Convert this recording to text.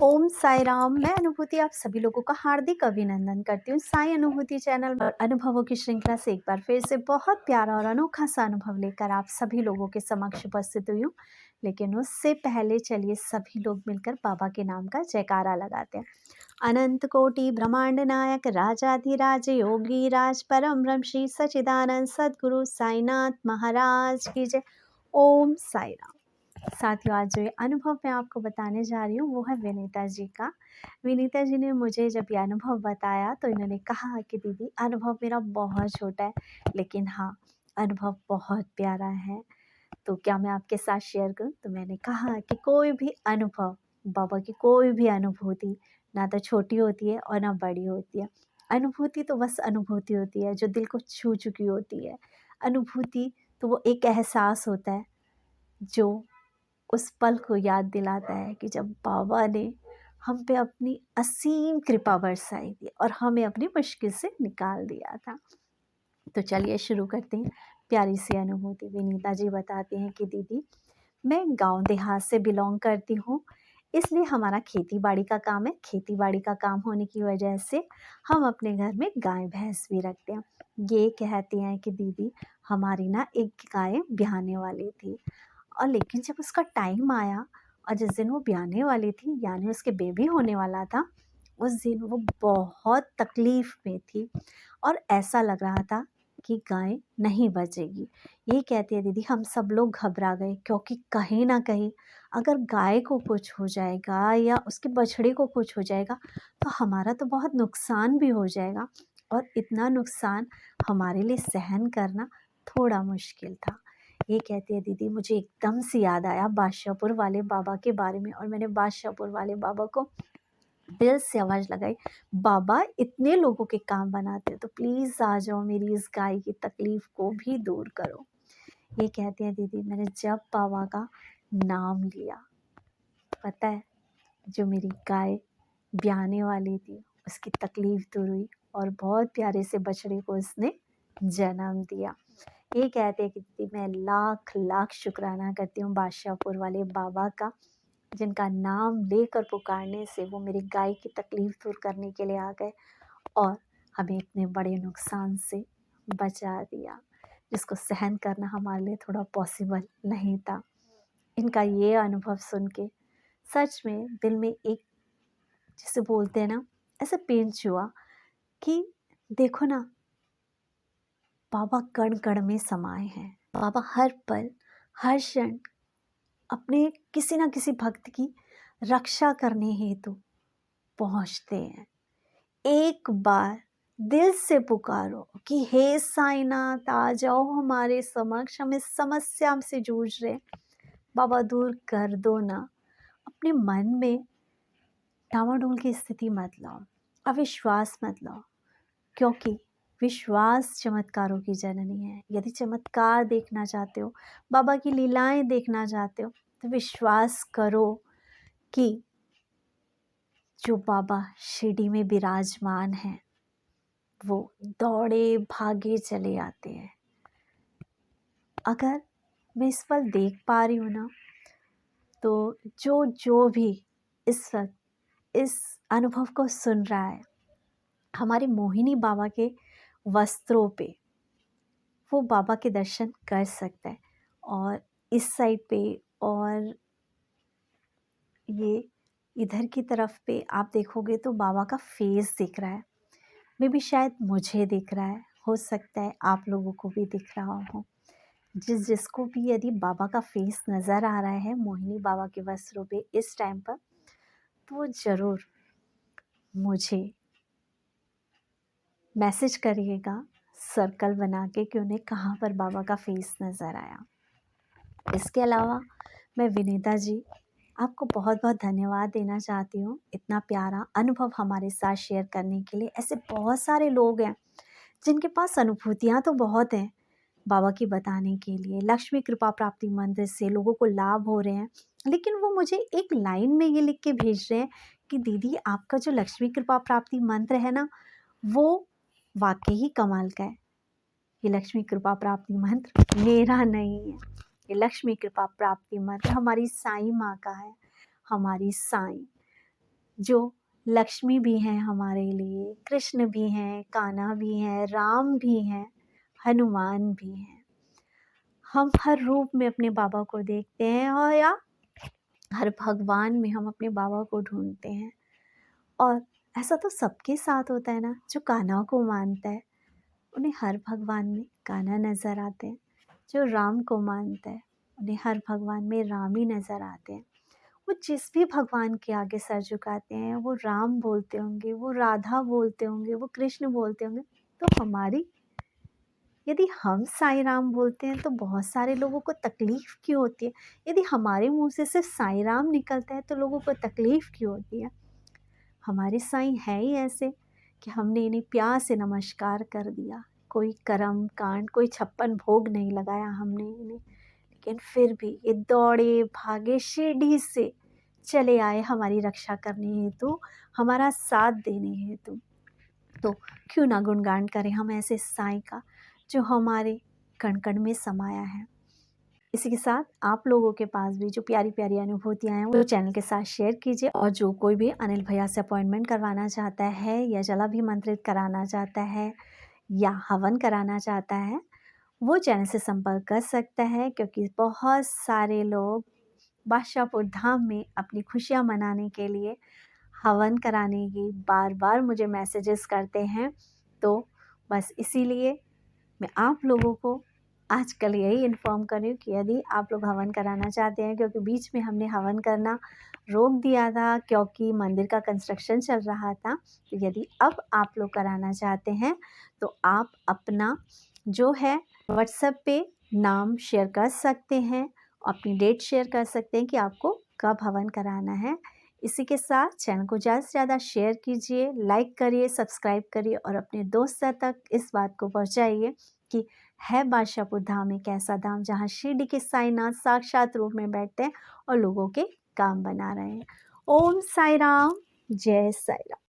ओम साई राम। मैं अनुभूति आप सभी लोगों का हार्दिक अभिनंदन करती हूँ। साई अनुभूति चैनल पर अनुभवों की श्रृंखला से एक बार फिर से बहुत प्यारा और अनोखा सा अनुभव लेकर आप सभी लोगों के समक्ष उपस्थित हुई हूँ। लेकिन उससे पहले चलिए सभी लोग मिलकर बाबा के नाम का जयकारा लगाते हैं। अनंत कोटि ब्रह्मांड नायक राजाधिराज योगी राज परम ब्रह्म श्री सचिदानंद सदगुरु साईनाथ महाराज की जय। ओम साई राम। साथियों, आज जो ये अनुभव मैं आपको बताने जा रही हूँ वो है विनीता जी का। विनीता जी ने मुझे जब ये अनुभव बताया तो इन्होंने कहा कि दीदी, अनुभव मेरा बहुत छोटा है लेकिन हाँ, अनुभव बहुत प्यारा है, तो क्या मैं आपके साथ शेयर करूँ? तो मैंने कहा कि कोई भी अनुभव, बाबा की कोई भी अनुभूति ना तो छोटी होती है और ना बड़ी होती है। अनुभूति तो बस अनुभूति होती है जो दिल को छू चुकी होती है। अनुभूति तो वो एक एहसास होता है जो उस पल को याद दिलाता है कि जब बाबा ने हम पे अपनी असीम कृपा बरसाई थी और हमें अपनी मुश्किल से निकाल दिया था। तो चलिए शुरू करते हैं प्यारी सी अनुभूति। विनीता जी बताती हैं कि दीदी, मैं गांव देहात से बिलोंग करती हूँ, इसलिए हमारा खेती बाड़ी का काम है। खेती बाड़ी का काम होने की वजह से हम अपने घर में गाय भैंस भी रखते हैं। ये कहती हैं कि दीदी, हमारी ना एक गाय ब्याहने वाली थी, और लेकिन जब उसका टाइम आया और जिस दिन वो ब्याहने वाली थी, यानी उसके बेबी होने वाला था, उस दिन वो बहुत तकलीफ में थी और ऐसा लग रहा था कि गाय नहीं बचेगी। ये कहती है दीदी, हम सब लोग घबरा गए क्योंकि कहीं ना कहीं अगर गाय को कुछ हो जाएगा या उसके बछड़े को कुछ हो जाएगा तो हमारा तो बहुत नुकसान भी हो जाएगा, और इतना नुकसान हमारे लिए सहन करना थोड़ा मुश्किल था। ये कहती है दीदी, मुझे एकदम से याद आया बादशाहपुर वाले बाबा के बारे में, और मैंने बादशाहपुर वाले बाबा को दिल से आवाज़ लगाई, बाबा इतने लोगों के काम बनाते हो तो प्लीज़ आ जाओ, मेरी इस गाय की तकलीफ़ को भी दूर करो। ये कहती है दीदी, मैंने जब बाबा का नाम लिया, पता है, जो मेरी गाय ब्याहने वाली थी उसकी तकलीफ़ दूर हुई और बहुत प्यारे से बछड़े को उसने जन्म दिया। ये कहते हैं कि दीदी, मैं लाख लाख शुक्राना करती हूँ बादशाहपुर वाले बाबा का, जिनका नाम लेकर पुकारने से वो मेरी गाय की तकलीफ़ दूर करने के लिए आ गए और हमें इतने बड़े नुकसान से बचा दिया, जिसको सहन करना हमारे लिए थोड़ा पॉसिबल नहीं था। इनका ये अनुभव सुन के सच में दिल में एक, जिसे बोलते हैं ना, ऐसा पेंच हुआ कि देखो ना, बाबा कण कण में समाये हैं। बाबा हर पल हर क्षण अपने किसी न किसी भक्त की रक्षा करने हेतु पहुंचते हैं। एक बार दिल से पुकारो कि हे साईनाथ, आ जाओ हमारे समक्ष, हम इस समस्या से जूझ रहे हैं, बाबा दूर कर दो ना। अपने मन में डामाडोल की स्थिति मत लाओ, अविश्वास मत लाओ, क्योंकि विश्वास चमत्कारों की जननी है। यदि चमत्कार देखना चाहते हो, बाबा की लीलाएं देखना चाहते हो, तो विश्वास करो कि जो बाबा शिरडी में विराजमान हैं वो दौड़े भागे चले आते हैं। अगर मैं इस पल देख पा रही हूँ ना, तो जो जो भी इस वक्त इस अनुभव को सुन रहा है, हमारे मोहिनी बाबा के वस्त्रों पे वो बाबा के दर्शन कर सकता है। और इस साइड पे और ये इधर की तरफ पे आप देखोगे तो बाबा का फेस दिख रहा है। मे भी शायद मुझे दिख रहा है, हो सकता है आप लोगों को भी दिख रहा हो। जिसको भी यदि बाबा का फेस नज़र आ रहा है मोहिनी बाबा के वस्त्रों पे इस टाइम पर, तो वो ज़रूर मुझे मैसेज करिएगा सर्कल बना के कि उन्हें कहाँ पर बाबा का फेस नज़र आया। इसके अलावा मैं विनीता जी आपको बहुत बहुत धन्यवाद देना चाहती हूँ, इतना प्यारा अनुभव हमारे साथ शेयर करने के लिए। ऐसे बहुत सारे लोग हैं जिनके पास अनुभूतियाँ तो बहुत हैं बाबा की बताने के लिए। लक्ष्मी कृपा प्राप्ति मंदिर से लोगों को लाभ हो रहे हैं, लेकिन वो मुझे एक लाइन में ये लिख के भेज रहे हैं कि दीदी, आपका जो लक्ष्मी कृपा प्राप्ति मंत्र है ना, वो वाकई ही कमाल का है। ये लक्ष्मी कृपा प्राप्ति मंत्र मेरा नहीं है, ये लक्ष्मी कृपा प्राप्ति मंत्र हमारी साईं माँ का है। हमारी साईं जो लक्ष्मी भी हैं हमारे लिए, कृष्ण भी हैं, कान्हा भी हैं, राम भी हैं, हनुमान भी हैं। हम हर रूप में अपने बाबा को देखते हैं और या हर भगवान में हम अपने बाबा को ढूंढते हैं। और ऐसा तो सबके साथ होता है ना, जो कान्हा को मानता है उन्हें हर भगवान में कान्हा नज़र आते हैं, जो राम को मानता है उन्हें हर भगवान में राम ही नज़र आते हैं। वो जिस भी भगवान के आगे सर झुकाते हैं वो राम बोलते होंगे, वो राधा बोलते होंगे, वो कृष्ण बोलते होंगे। तो हमारी यदि हम साईं राम बोलते हैं तो बहुत सारे लोगों को तकलीफ़ क्यों होती है? यदि हमारे मुँह से सिर्फ़ साईं राम निकलता है तो लोगों को तकलीफ़ क्यों होती है? हमारे साईं हैं ही ऐसे कि हमने इन्हें प्यार से नमस्कार कर दिया। कोई कर्म कांड, कोई 56 भोग नहीं लगाया हमने इन्हें, लेकिन फिर भी ये दौड़े भागे शिरडी से चले आए हमारी रक्षा करने हेतु, हमारा साथ देने हेतु। तो क्यों ना गुणगान करें हम ऐसे साईं का, जो हमारे कण-कण में समाया है। इसी के साथ आप लोगों के पास भी जो प्यारी-प्यारी अनुभूतियाँ हैं वो चैनल के साथ शेयर कीजिए, और जो कोई भी अनिल भैया से अपॉइंटमेंट करवाना चाहता है या जलाभिमंत्रित कराना चाहता है या हवन कराना चाहता है, वो चैनल से संपर्क कर सकता है, क्योंकि बहुत सारे लोग बादशाहपुर धाम में अपनी खुशियाँ मनाने के लिए हवन कराने की बार-बार मुझे मैसेजेस करते हैं। तो बस इसीलिए मैं आप लोगों को आजकल यही इन्फॉर्म कर रही हूँ कि यदि आप लोग हवन कराना चाहते हैं, क्योंकि बीच में हमने हवन करना रोक दिया था क्योंकि मंदिर का कंस्ट्रक्शन चल रहा था। तो यदि अब आप लोग कराना चाहते हैं तो आप अपना जो है व्हाट्सएप पे नाम शेयर कर सकते हैं, अपनी डेट शेयर कर सकते हैं कि आपको कब हवन कराना है। इसी के साथ चैनल को ज़्यादा से ज़्यादा शेयर कीजिए, लाइक करिए, सब्सक्राइब करिए और अपने दोस्तों तक इस बात को पहुँचाइए कि है बादशाहपुर धाम एक ऐसा धाम जहाँ शिरडी के साईंनाथ साक्षात रूप में बैठते हैं और लोगों के काम बना रहे हैं। ओम साई राम, जय साई राम।